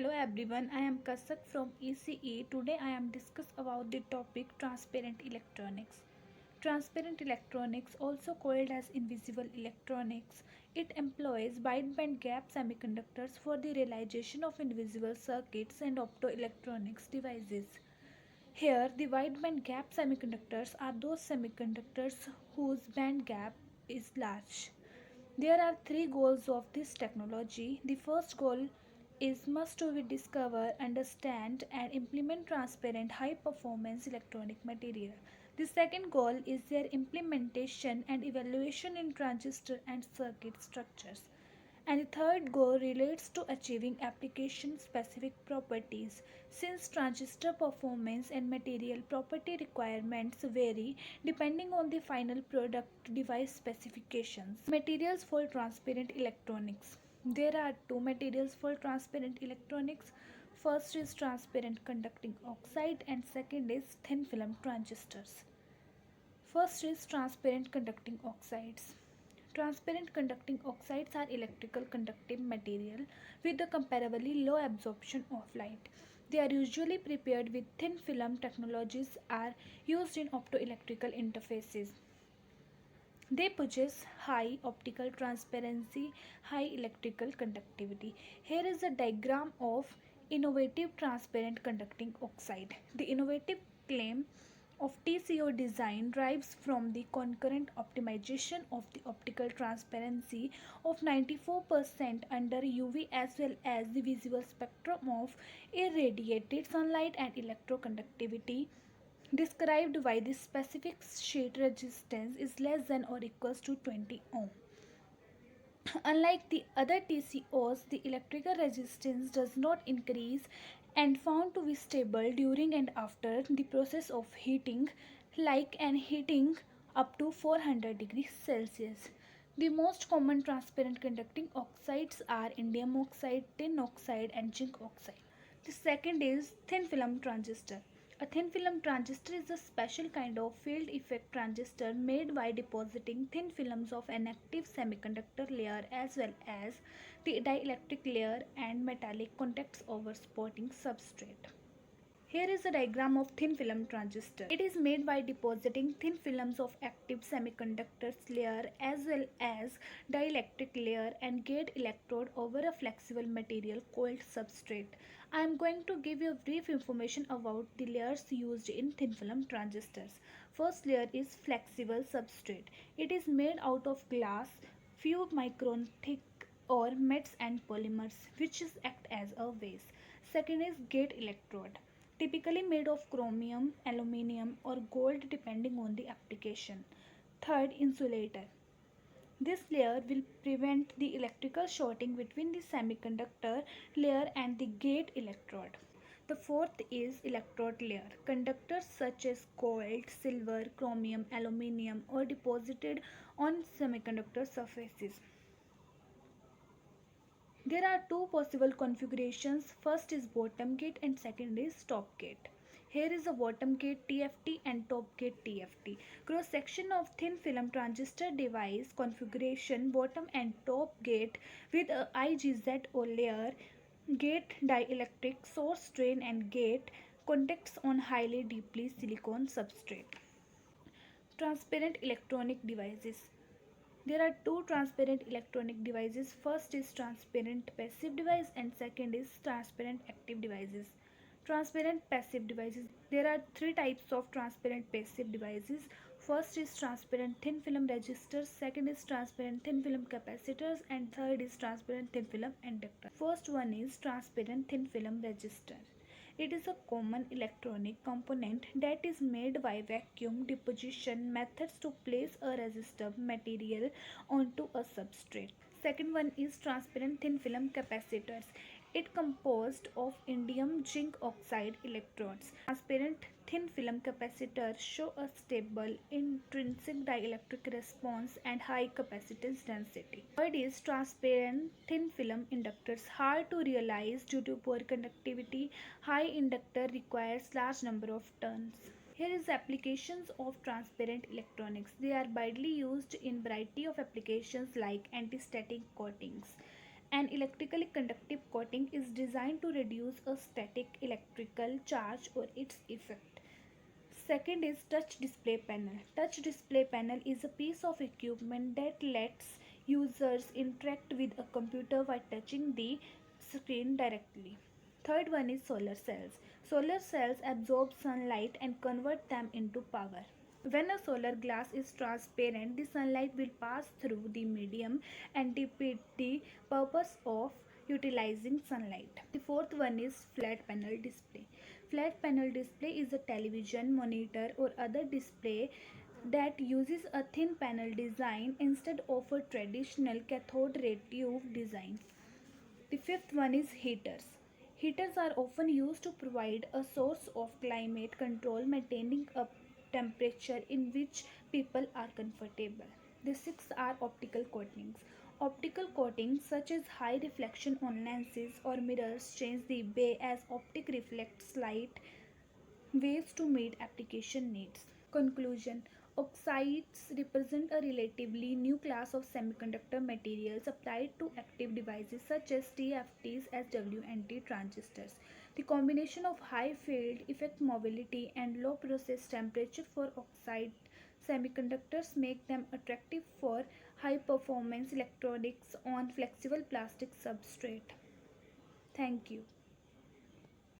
Hello everyone, I am Kasak from ECE. Today I am discuss about the topic transparent electronics. Transparent electronics, also called as invisible electronics, it employs wideband gap semiconductors for the realization of invisible circuits and optoelectronics devices. Here, the wideband gap semiconductors are those semiconductors whose band gap is large. There are three goals of this technology. The first goal is must to be discover, understand and implement transparent high performance electronic material. The second goal is their implementation and evaluation in transistor and circuit structures. And the third goal relates to achieving application specific properties. Since transistor performance and material property requirements vary depending on the final product device specifications. Materials for transparent electronics. There are two materials for transparent electronics. First is transparent conducting oxide and second is thin film transistors. First is transparent conducting oxides. Transparent conducting oxides are electrical conductive material with a comparably low absorption of light. They are usually prepared with thin film technologies are used in optoelectrical interfaces. They possess high optical transparency, high electrical conductivity. Here is a diagram of innovative transparent conducting oxide. The innovative claim of TCO design derives from the concurrent optimization of the optical transparency of 94% under UV as well as the visible spectrum of irradiated sunlight and electroconductivity described by the specific sheet resistance is less than or equals to 20 ohm. Unlike the other TCOs, the electrical resistance does not increase and found to be stable during and after the process of heating, like an heating up to 400 degrees Celsius. The most common transparent conducting oxides are indium oxide, tin oxide and zinc oxide. The second is thin film transistor. A thin film transistor is a special kind of field effect transistor made by depositing thin films of an active semiconductor layer as well as the dielectric layer and metallic contacts over supporting substrate. Here is a diagram of thin film transistor. It is made by depositing thin films of active semiconductors layer as well as dielectric layer and gate electrode over a flexible material called substrate. I am going to give you brief information about the layers used in thin film transistors. First layer is flexible substrate. It is made out of glass, few micron thick or mets and polymers which is act as a base. Second is gate electrode, typically made of chromium, aluminium or gold depending on the application. Third, insulator. This layer will prevent the electrical shorting between the semiconductor layer and the gate electrode. The fourth is electrode layer. Conductors such as gold, silver, chromium, aluminium are deposited on semiconductor surfaces. There are two possible configurations. First is bottom gate and second is top gate. Here is a bottom gate TFT and top gate TFT. Cross section of thin film transistor device configuration bottom and top gate with a IGZO layer, gate dielectric, source drain and gate contacts on highly deeply silicon substrate. Transparent electronic devices. There are two transparent electronic devices. First is transparent passive device and second is transparent active devices. Transparent passive devices. There are three types of transparent passive devices. First is transparent thin film resistors, second is transparent thin film capacitors and third is transparent thin film inductor. First one is transparent thin film resistor. It is a common electronic component that is made by vacuum deposition methods to place a resistive material onto a substrate. Second one is transparent thin film capacitors. It composed of indium zinc oxide electrodes. Transparent thin film capacitors show a stable intrinsic dielectric response and high capacitance density. Third is transparent thin film inductors. Hard to realize due to poor conductivity. High inductor requires large number of turns. Here is applications of transparent electronics. They are widely used in variety of applications like anti-static coatings, An electrically conductive coating is designed to reduce a static electrical charge or its effect. Second is touch display panel. Touch display panel is a piece of equipment that lets users interact with a computer by touching the screen directly. Third one is solar cells. Solar cells absorb sunlight and convert them into power. When a solar glass is transparent, the sunlight will pass through the medium and defeat the purpose of utilizing sunlight. The fourth one is flat panel display. Flat panel display is a television, monitor, or other display that uses a thin panel design instead of a traditional cathode ray tube design. The fifth one is heaters. Heaters are often used to provide a source of climate control, maintaining a temperature in which people are comfortable. The sixth are optical coatings. Optical coatings such as high reflection on lenses or mirrors change the way as optic reflects light ways to meet application needs. Conclusion. Oxides represent a relatively new class of semiconductor materials applied to active devices such as TFTs, SWNT transistors. The combination of high field effect mobility and low process temperature for oxide semiconductors make them attractive for high performance electronics on flexible plastic substrate. Thank you.